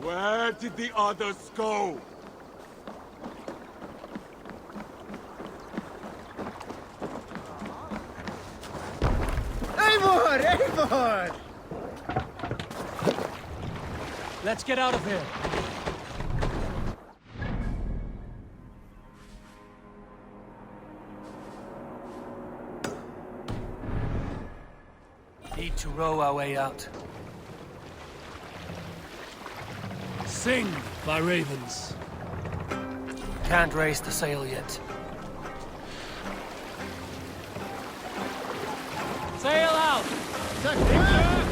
Where did the others go? Eivor! Eivor! Let's get out of here. Need to row our way out. Sing, my ravens. Can't raise the sail yet. Sail out! Sail down!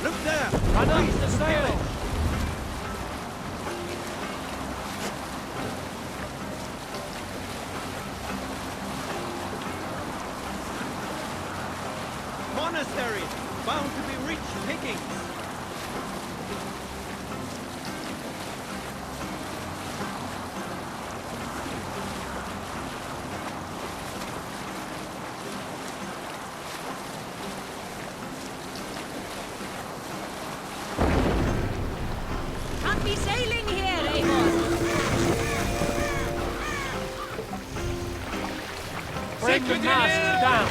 Look there! Release the sail! Monastery! Bound to be rich pickings! Can't be sailing here, Eivor! Bring the mast down!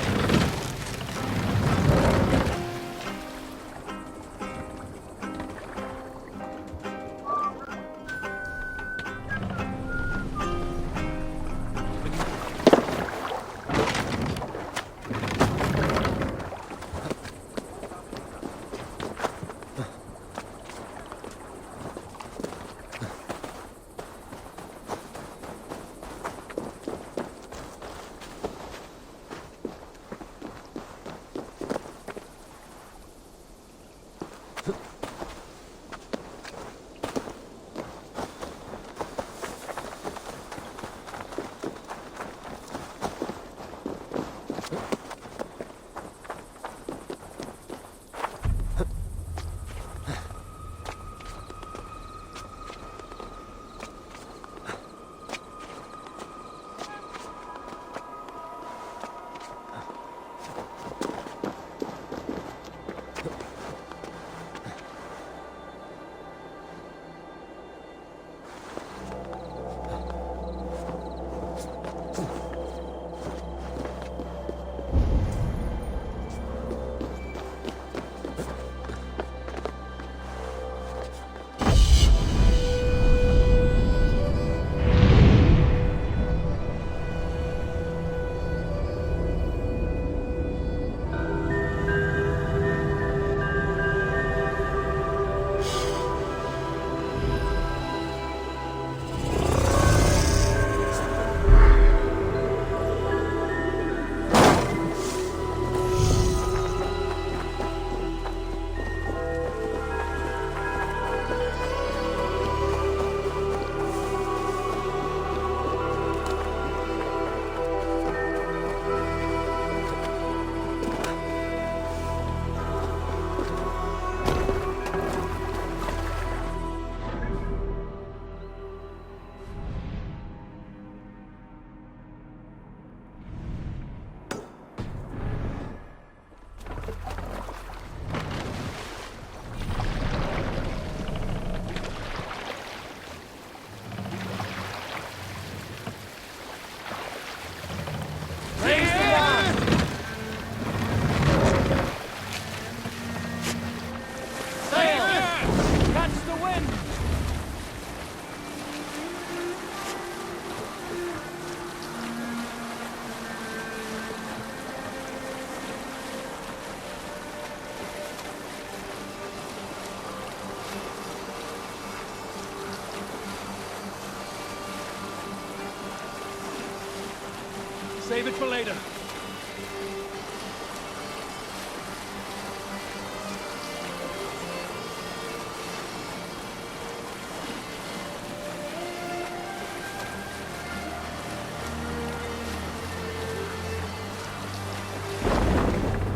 Save it for later.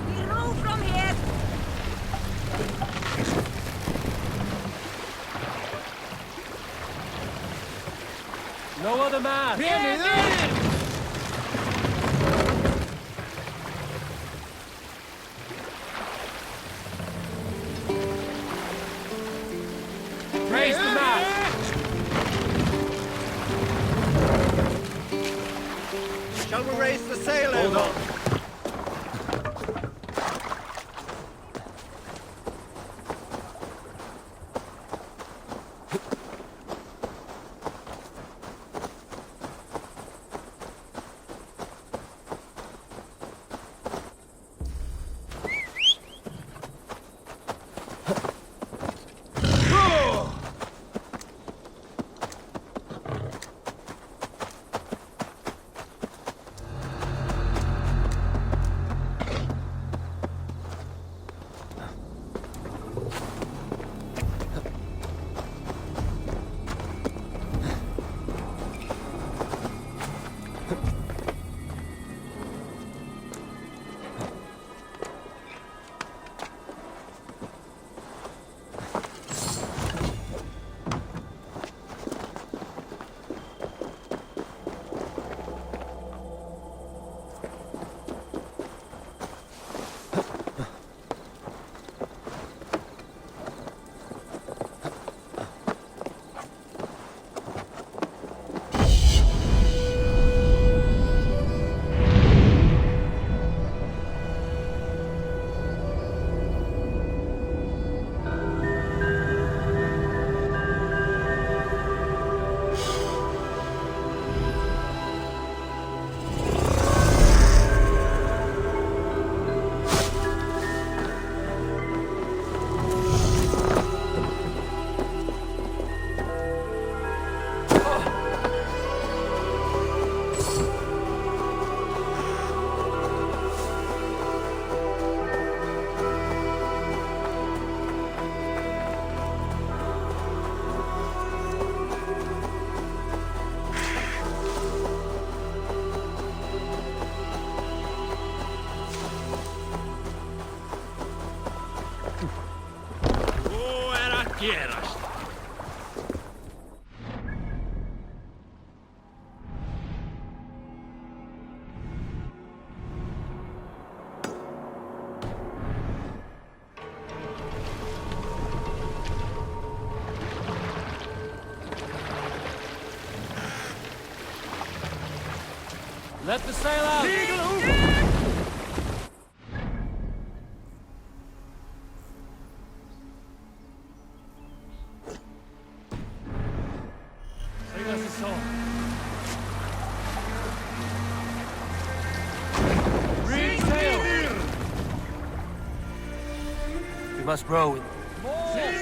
We row from here. No other mast! Raise the mast! Shall we raise the sail? Hold on. quieras. Let the sail out! Sing us a song. Reef sail! We must row in. More sail!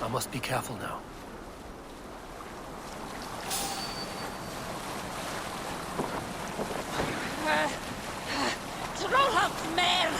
I must be careful now. Trollhout mer!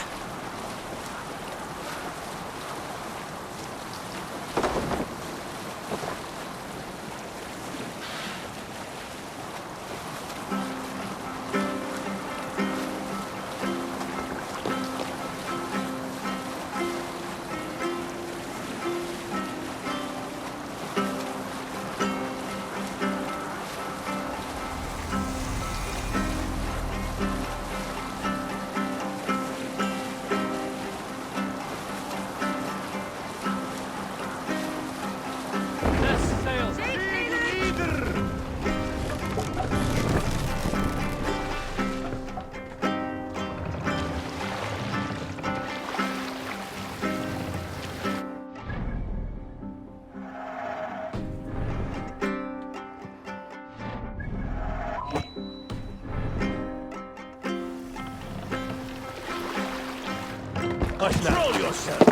Control yourself!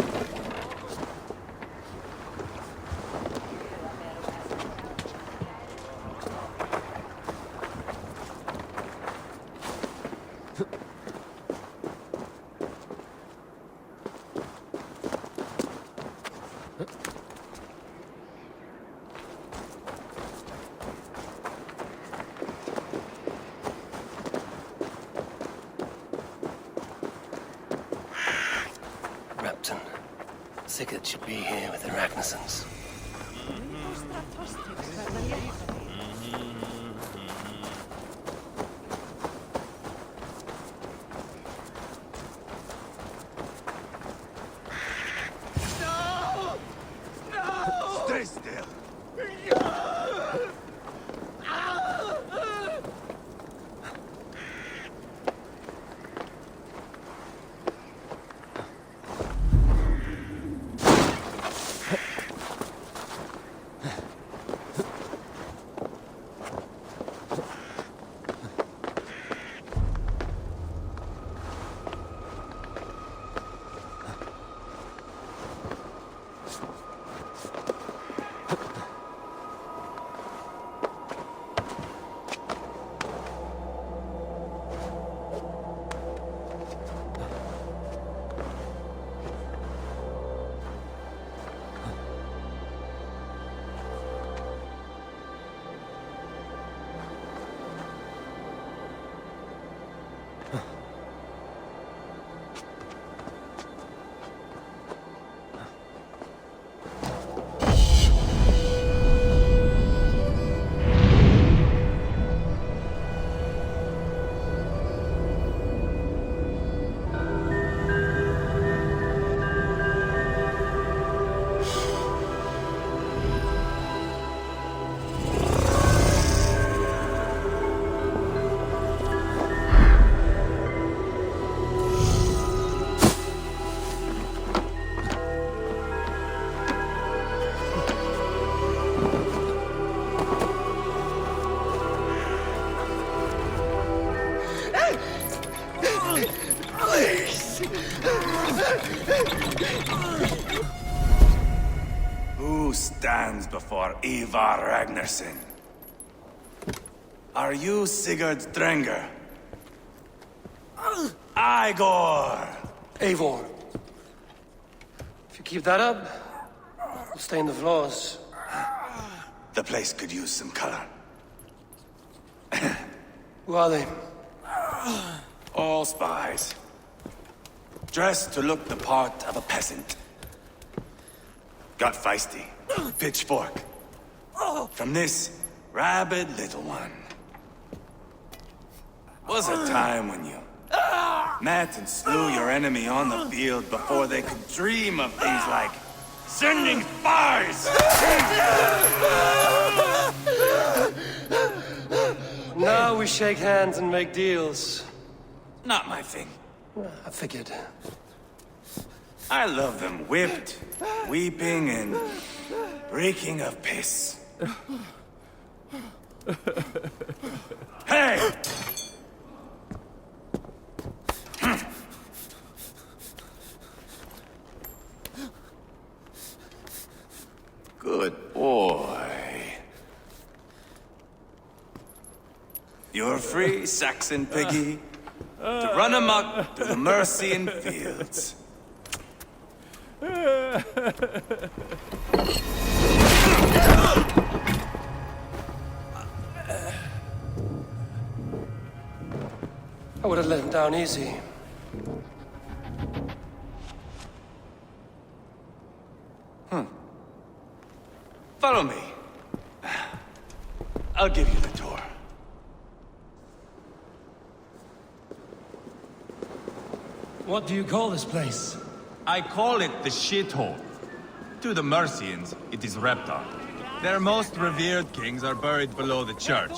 Sigurd should be here with the Ragnarsons. Stay still. Who stands before Ivar Ragnarsson? Are you Sigurd Drenger? Igor! Eivor. If you keep that up, we'll stain the floors. The place could use some color. Who are they? All spies. Dressed to look the part of a peasant. Got feisty. Pitchfork. From this rabid little one. Was a time when you met and slew your enemy on the field before they could dream of things like sending spies! Now we shake hands and make deals. Not my thing. I figured. I love them whipped, weeping, and reeking of piss. Hey! Good boy. You're free, Saxon piggy, to run amok through the Mercian fields. I would have let him down easy. Follow me. I'll give you the tour. What do you call this place? I call it the shithole. To the Mercians, it is Reptar. Their most revered kings are buried below the church.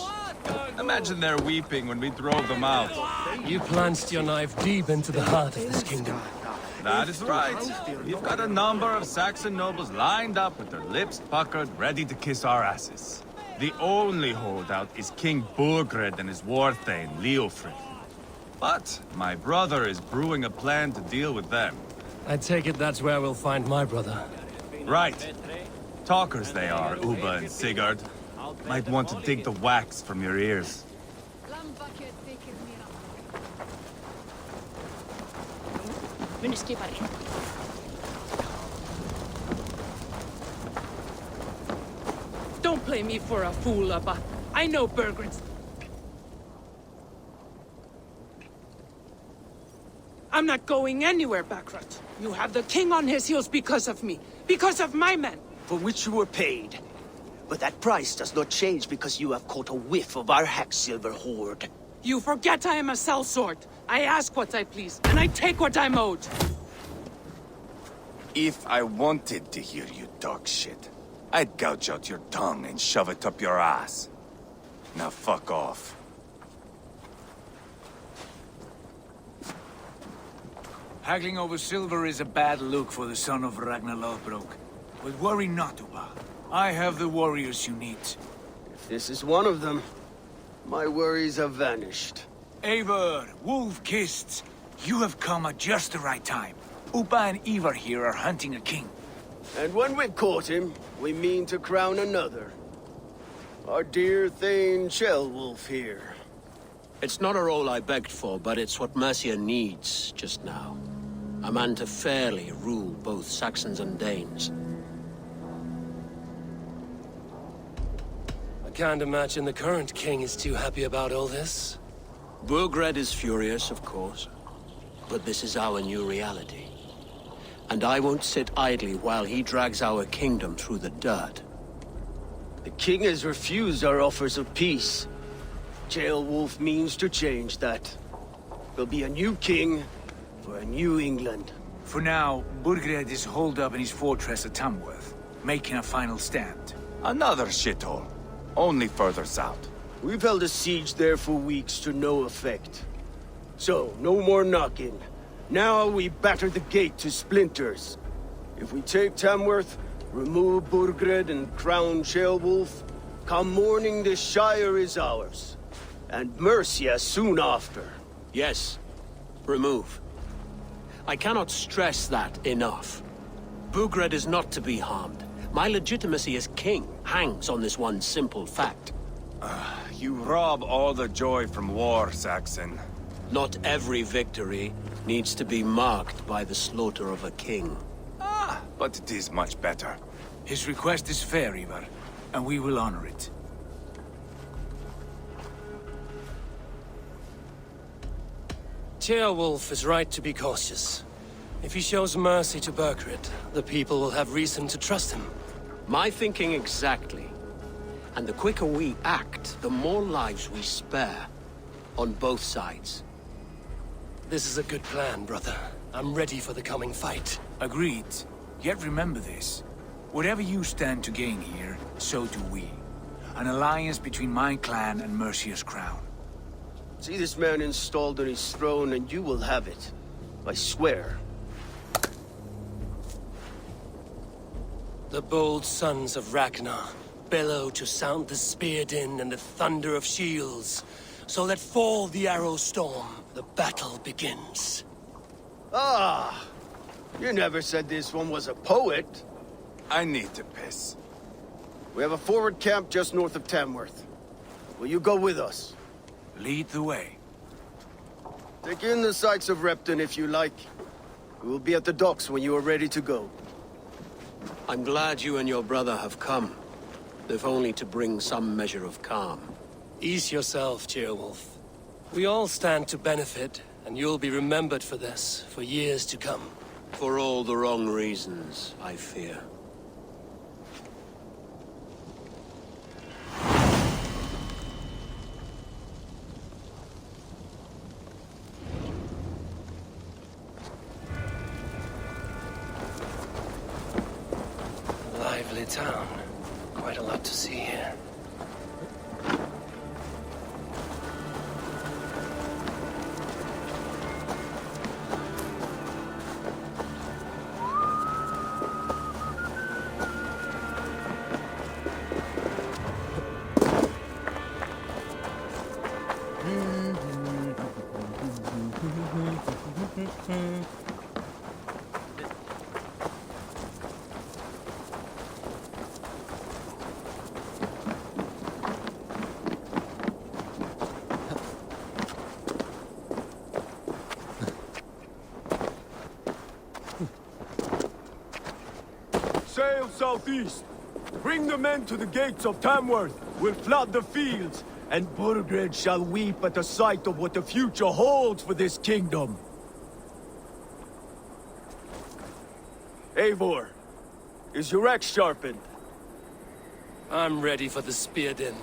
Imagine their weeping when we drove them out. You plunged your knife deep into the heart of this kingdom. That is right. We've got a number of Saxon nobles lined up with their lips puckered, ready to kiss our asses. The only holdout is King Burgred and his warthane, Leofrid. But my brother is brewing a plan to deal with them. I take it that's where we'll find my brother. Right. Talkers they are, Uba and Sigurd. Might want to dig the wax from your ears. Don't play me for a fool, Abba. I know Bergren's. I'm not going anywhere, Backrut. You have the king on his heels because of me. Because of my men. For which you were paid. But that price does not change because you have caught a whiff of our Hacksilver hoard. You forget I am a sellsword. I ask what I please, and I take what I'm owed. If I wanted to hear you talk shit, I'd gouge out your tongue and shove it up your ass. Now fuck off. Haggling over silver is a bad look for the son of Ragnar Lothbrok. But worry not, Uba. I have the warriors you need. If this is one of them, my worries have vanished. Eivor, Wolf-Kissed, you have come at just the right time. Uba and Ivar here are hunting a king. And when we've caught him, we mean to crown another. Our dear Thane Shellwolf here. It's not a role I begged for, but it's what Mercia needs just now. A man to fairly rule both Saxons and Danes. I can't imagine the current king is too happy about all this. Burgred is furious, of course. But this is our new reality. And I won't sit idly while he drags our kingdom through the dirt. The king has refused our offers of peace. Jailwolf means to change that. There'll be a new king for a new England. For now, Burgred is holed up in his fortress at Tamworth, making a final stand. Another shithole. Only further south. We've held a siege there for weeks to no effect. So, no more knocking. Now we batter the gate to splinters. If we take Tamworth, remove Burgred and crown Shellwolf, come morning the Shire is ours. And Mercia soon after. Yes, remove. I cannot stress that enough. Burgred is not to be harmed. My legitimacy as king hangs on this one simple fact. You rob all the joy from war, Saxon. Not every victory needs to be marked by the slaughter of a king. But it is much better. His request is fair, Ivar, and we will honor it. Ceolwulf is right to be cautious. If he shows mercy to Burgred, the people will have reason to trust him. My thinking exactly. And the quicker we act, the more lives we spare. On both sides. This is a good plan, brother. I'm ready for the coming fight. Agreed. Yet remember this. Whatever you stand to gain here, so do we. An alliance between my clan and Mercia's crown. See this man installed on his throne and you will have it. I swear. The bold sons of Ragnar bellow to sound the spear din and the thunder of shields. So let fall the arrow storm. The battle begins. Ah! You never said this one was a poet. I need to piss. We have a forward camp just north of Tamworth. Will you go with us? Lead the way. Take in the sights of Repton if you like. We will be at the docks when you are ready to go. I'm glad you and your brother have come. If only to bring some measure of calm. Ease yourself, Ceolwulf. We all stand to benefit, and you'll be remembered for this, for years to come. For all the wrong reasons, I fear. Lively town. Quite a lot to see here. southeast. Bring the men to the gates of Tamworth. We'll flood the fields, and Burgred shall weep at the sight of what the future holds for this kingdom. Eivor, is your axe sharpened? I'm ready for the spear din.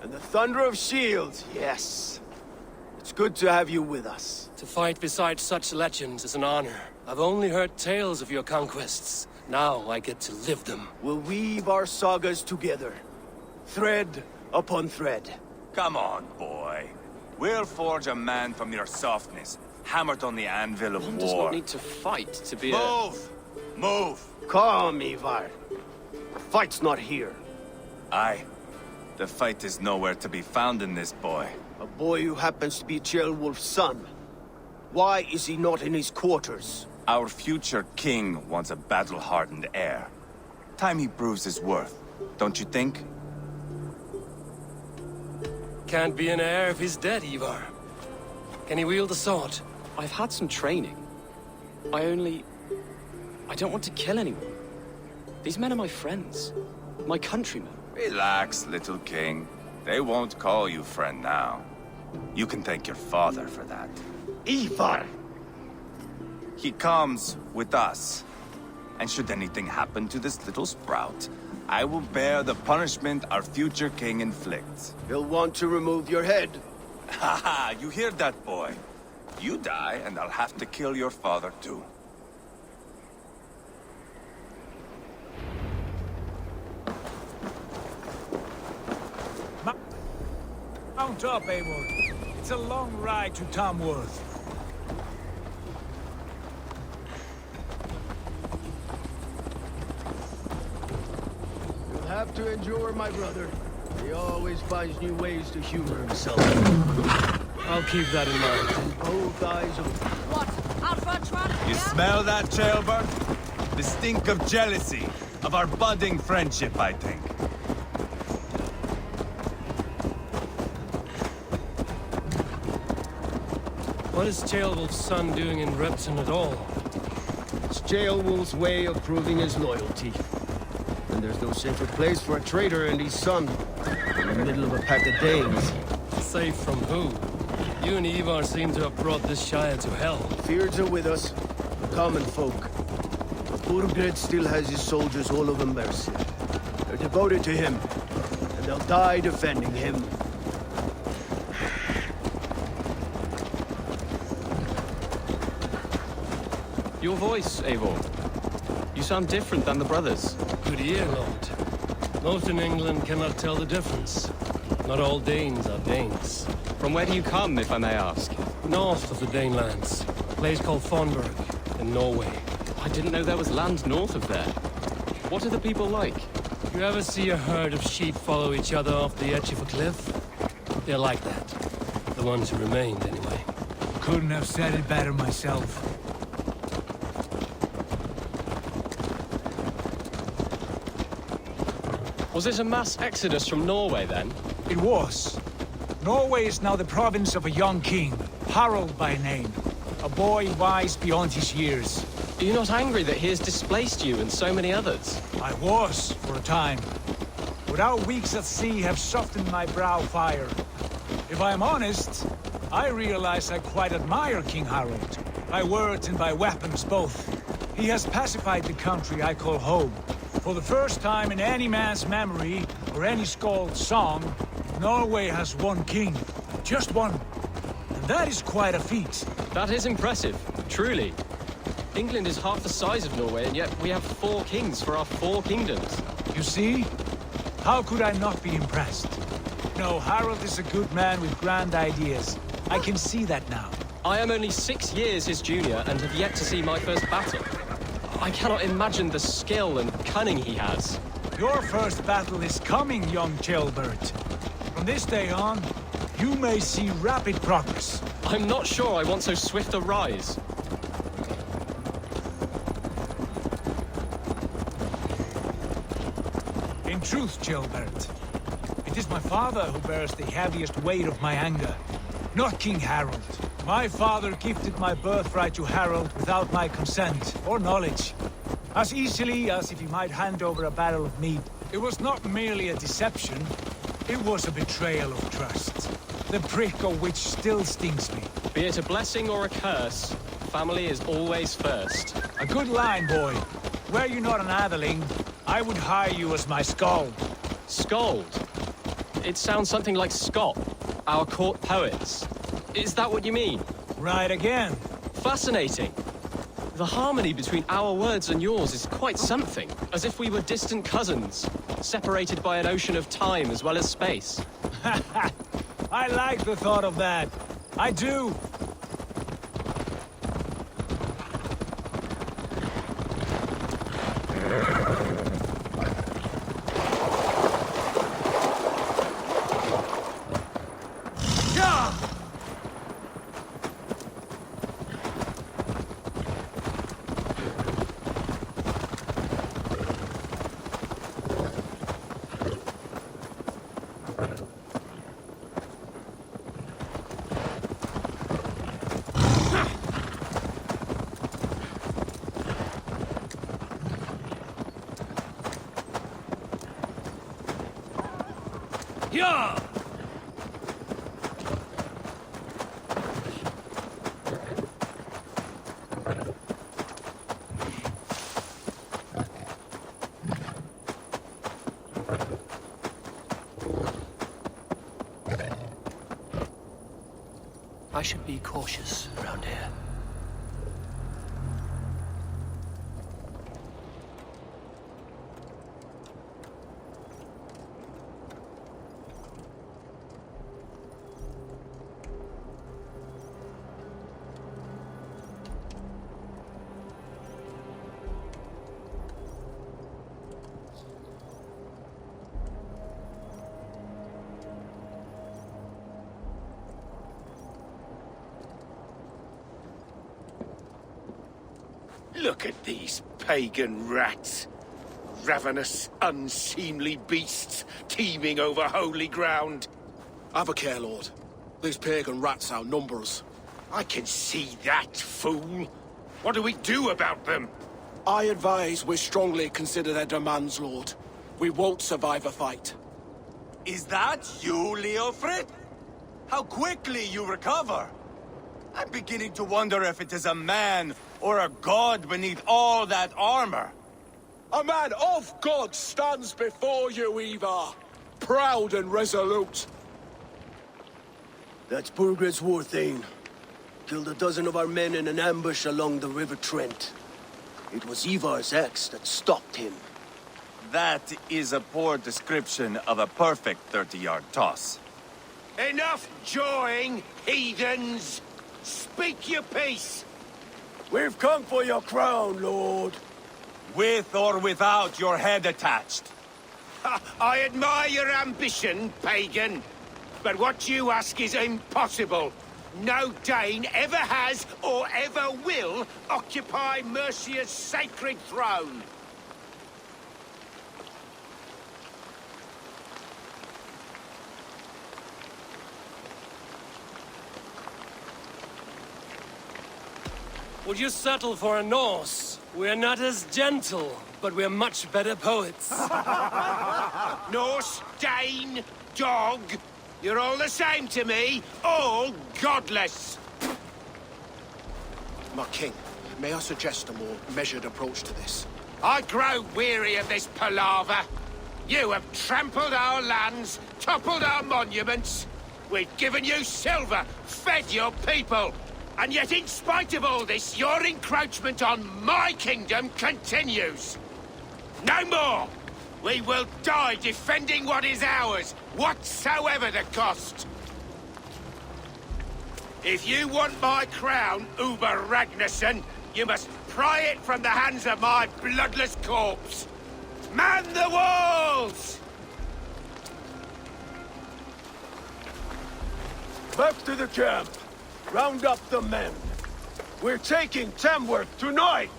And the thunder of shields, yes. It's good to have you with us. To fight beside such legends is an honor. I've only heard tales of your conquests. Now I get to live them. We'll weave our sagas together, thread upon thread. Come on, boy. We'll forge a man from your softness, hammered on the anvil of One war. does not need to fight to be Move! Move! Calm, Ivar. The fight's not here. Aye. The fight is nowhere to be found in this boy. A boy who happens to be Ceolwulf's son. Why is he not in his quarters? Our future king wants a battle-hardened heir. Time he proves his worth, don't you think? Can't be an heir if he's dead, Ivar. Can he wield a sword? I've had some training. I don't want to kill anyone. These men are my friends. My countrymen. Relax, little king. They won't call you friend now. You can thank your father for that. Ivar! He comes with us. And should anything happen to this little sprout, I will bear the punishment our future king inflicts. He'll want to remove your head. Haha, you hear that, boy? You die, and I'll have to kill your father, too. Mount up, Eivor. It's a long ride to Tamworth. You'll have to endure, my brother. He always finds new ways to humor himself. I'll keep that in mind. Both eyes open. What? Out for a trot? You yeah? smell that, Jailbird? The stink of jealousy, of our budding friendship, I think. What is Ceolwulf's son doing in Repton at all? It's Ceolwulf's way of proving his loyalty. And there's no safer place for a traitor and his son. In the middle of a pack of Danes. Safe from who? You and Ivar seem to have brought this Shire to hell. Fears are with us, the common folk. But Burgred still has his soldiers all over Mercia. They're devoted to him, and they'll die defending him. Your voice, Eivor. You sound different than the brothers. Good ear, Lord. Most in England cannot tell the difference. Not all Danes are Danes. From where do you come, if I may ask? North of the Danelands. A place called Fonberg, in Norway. I didn't know there was land north of there. What are the people like? You ever see a herd of sheep follow each other off the edge of a cliff? They're like that. The ones who remained, anyway. Couldn't have said it better myself. Was it a mass exodus from Norway, then? It was. Norway is now the province of a young king, Harald by name. A boy wise beyond his years. Are you not angry that he has displaced you and so many others? I was, for a time. But our weeks at sea have softened my brow fire. If I am honest, I realize I quite admire King Harald. By words and by weapons both. He has pacified the country I call home. For the first time in any man's memory, or any skald's song, Norway has one king. Just one. And that is quite a feat. That is impressive, truly. England is half the size of Norway, and yet we have 4 kings for our 4 kingdoms. You see? How could I not be impressed? No, Harald is a good man with grand ideas. I can see that now. I am only 6 years his junior and have yet to see my first battle. I cannot imagine the skill and cunning he has. Your first battle is coming, young Ceolbert. From this day on, you may see rapid progress. I'm not sure I want so swift a rise. In truth, Ceolbert, it is my father who bears the heaviest weight of my anger, not King Harald. My father gifted my birthright to Harald without my consent or knowledge. As easily as if he might hand over a barrel of meat. It was not merely a deception, it was a betrayal of trust. The prick of which still stings me. Be it a blessing or a curse, family is always first. A good line, boy. Were you not an atheling, I would hire you as my skald. Skald? It sounds something like Scott, our court poets. Is that what you mean? Right again. Fascinating. The harmony between our words and yours is quite something. As if we were distant cousins, separated by an ocean of time as well as space. I like the thought of that. I do. Yeah! I should be cautious around here. Look at these pagan rats. Ravenous, unseemly beasts teeming over holy ground. Have a care, Lord. These pagan rats outnumber us. I can see that, fool. What do we do about them? I advise we strongly consider their demands, Lord. We won't survive a fight. Is that you, Leofrid? How quickly you recover! I'm beginning to wonder if it is a man or a god beneath all that armor. A man of God stands before you, Ivar. Proud and resolute. That's Burgred's war thane. Killed a dozen of our men in an ambush along the River Trent. It was Ivar's axe that stopped him. That is a poor description of a perfect 30-yard toss. Enough jawing, heathens! Speak your peace! We've come for your crown, Lord. With or without your head attached. I admire your ambition, pagan. But what you ask is impossible. No Dane ever has or ever will occupy Mercia's sacred throne. Would you settle for a Norse? We're not as gentle, but we're much better poets. Norse, Dane, dog. You're all the same to me. All godless. My king, may I suggest a more measured approach to this? I grow weary of this palaver. You have trampled our lands, toppled our monuments. We've given you silver, fed your people. And yet, in spite of all this, your encroachment on my kingdom continues. No more! We will die defending what is ours, whatsoever the cost. If you want my crown, Uber Ragnarsson, you must pry it from the hands of my bloodless corpse. Man the walls! Back to the camp. Round up the men. We're taking Tamworth tonight!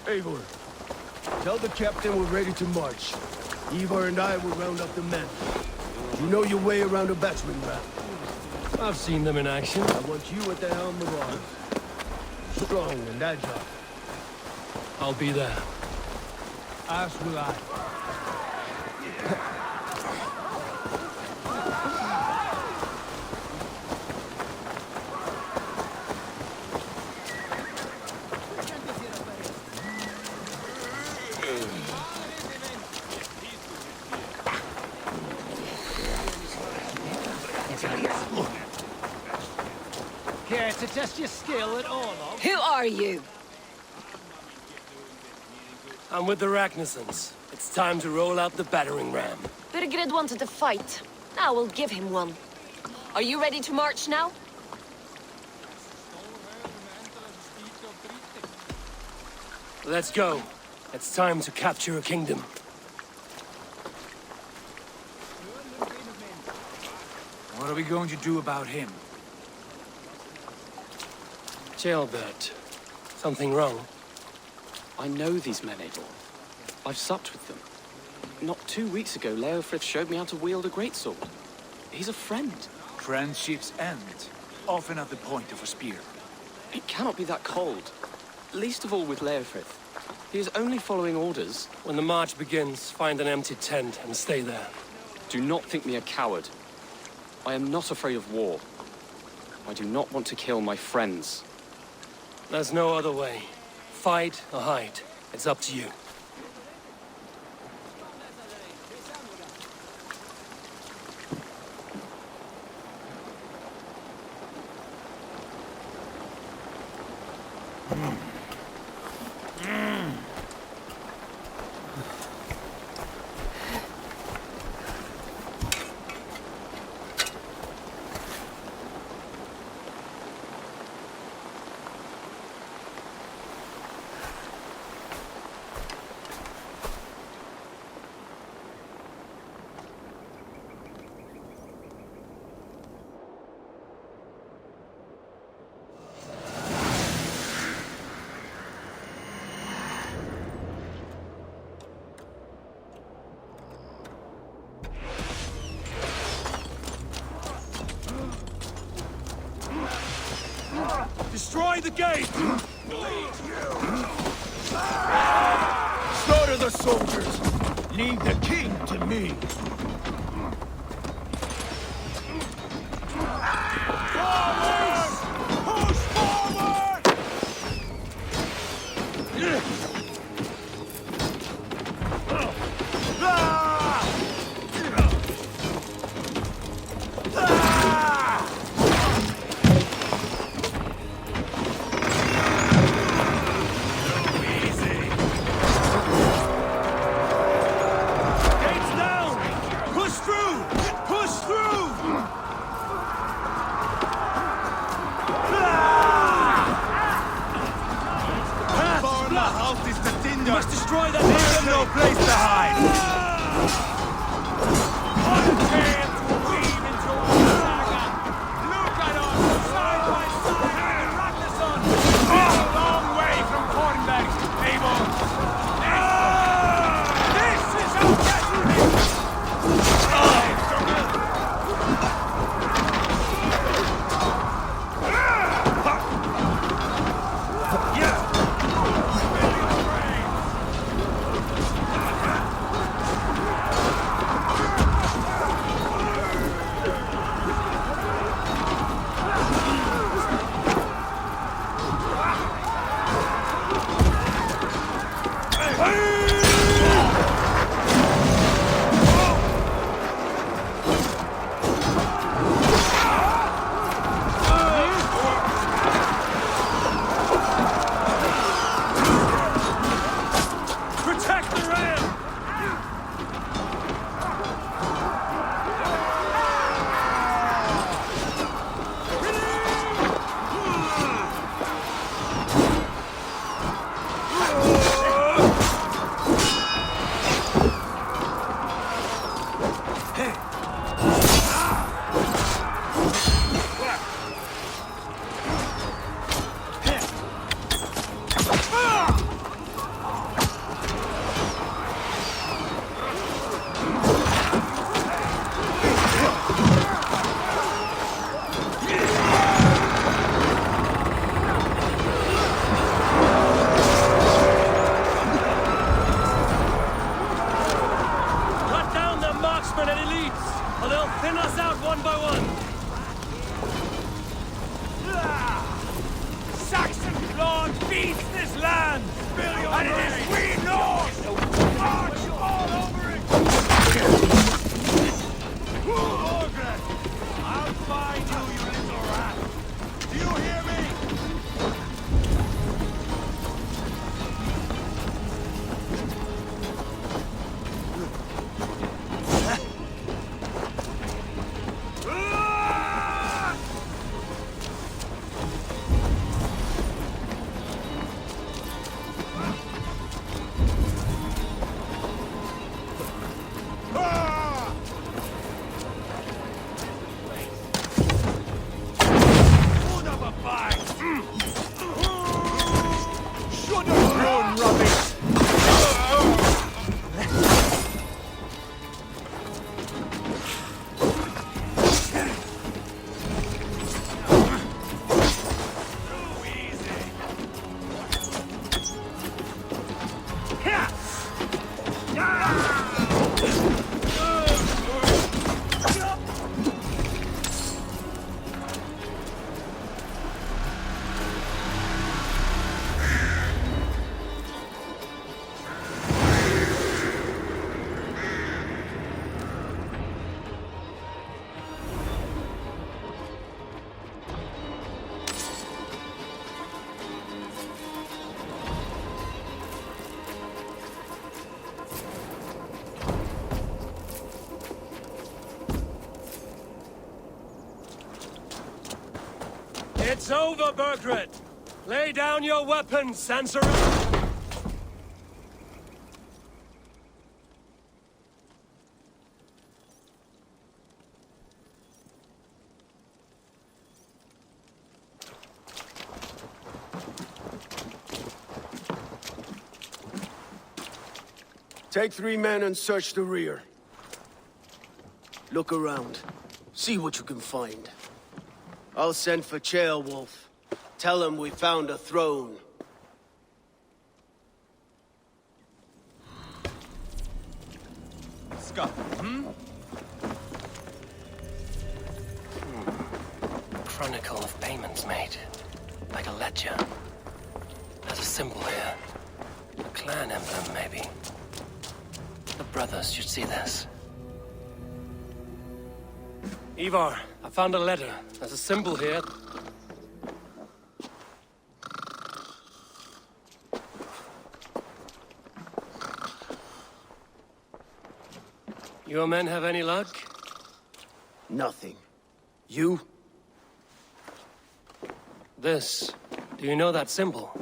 Eivor, tell the captain we're ready to march. Eivor and I will round up the men. You know your way around a battering ram. I've seen them in action. I want you at the helm of ours. Strong and agile. I'll be there. As will I. Care to test your skill at all, love? Who are you? I'm with the Ragnarsons. It's time to roll out the battering ram. Birgrid wanted to fight. Now we'll give him one. Are you ready to march now? Let's go. It's time to capture a kingdom. What are we going to do about him? Jailbert. Something wrong? I know these men, Eivor. I've supped with them. Not 2 weeks ago, Leofrith showed me how to wield a greatsword. He's a friend. Friendships end, often at the point of a spear. It cannot be that cold. Least of all with Leofrith. He is only following orders. When the march begins, find an empty tent and stay there. Do not think me a coward. I am not afraid of war. I do not want to kill my friends. There's no other way. Fight or hide. It's up to you. Destroy the gate! Slaughter the soldiers! Leave the king to me! Forward! Push forward! Destroy that! There's no place to hide! What a chance to weave into our saga! Look at us, side by side with Ragnarsson! We're a long way from Kornberg, Eivor! This is our destiny! land! And it is we North! March all over it! Ogre! I'll find you, you little rat! Do you hear me? It's over, Burgred! Lay down your weapons, Sansarin! Take 3 men and search the rear. Look around. See what you can find. I'll send for Ceolwulf. Tell him we found a throne. Scott, Chronicle of payments made. Like a ledger. There's a symbol here. A clan emblem, maybe. The brothers should see this. Ivar, I found a letter. There's a symbol here. Your men have any luck? Nothing. You? This. Do you know that symbol?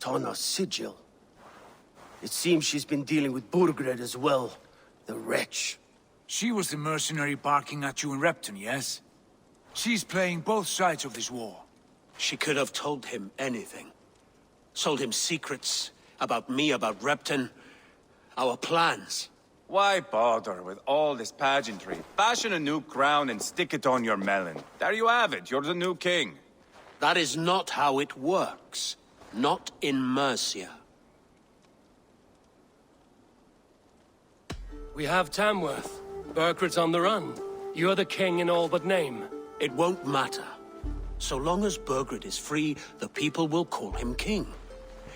Tana's sigil. It seems she's been dealing with Burgred as well. The wretch. She was the mercenary barking at you in Repton, yes? She's playing both sides of this war. She could have told him anything. Sold him secrets about me, about Repton, our plans. why bother with all this pageantry? Fashion a new crown and stick it on your melon. There you have it, you're the new king. That is not how it works. Not in Mercia. We have Tamworth. Burgred's on the run. You're the king in all but name. It won't matter. So long as Burgred is free, the people will call him king.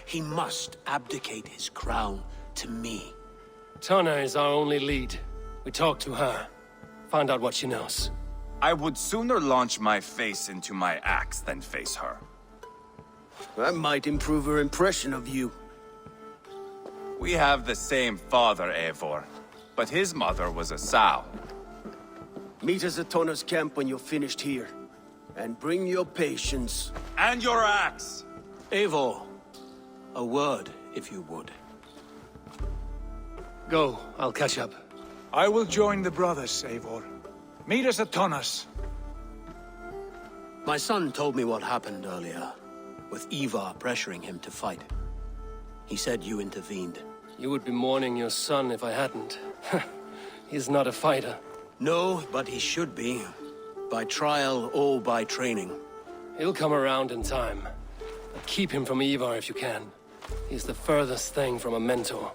He must abdicate his crown to me. Tana is our only lead. We talk to her. Find out what she knows. I would sooner launch my face into my axe than face her. That might improve her impression of you. We have the same father, Eivor. But his mother was a sow. Meet us at Tana's camp when you're finished here. And bring your patience. And your axe! Eivor, a word, if you would. Go, I'll catch up. I will join the brothers, Eivor. Meet us at Tana's. My son told me what happened earlier, with Ivar pressuring him to fight. He said you intervened. You would be mourning your son if I hadn't. He's not a fighter. No, but he should be. By trial or by training. He'll come around in time. But keep him from Ivar if you can. He's the furthest thing from a mentor.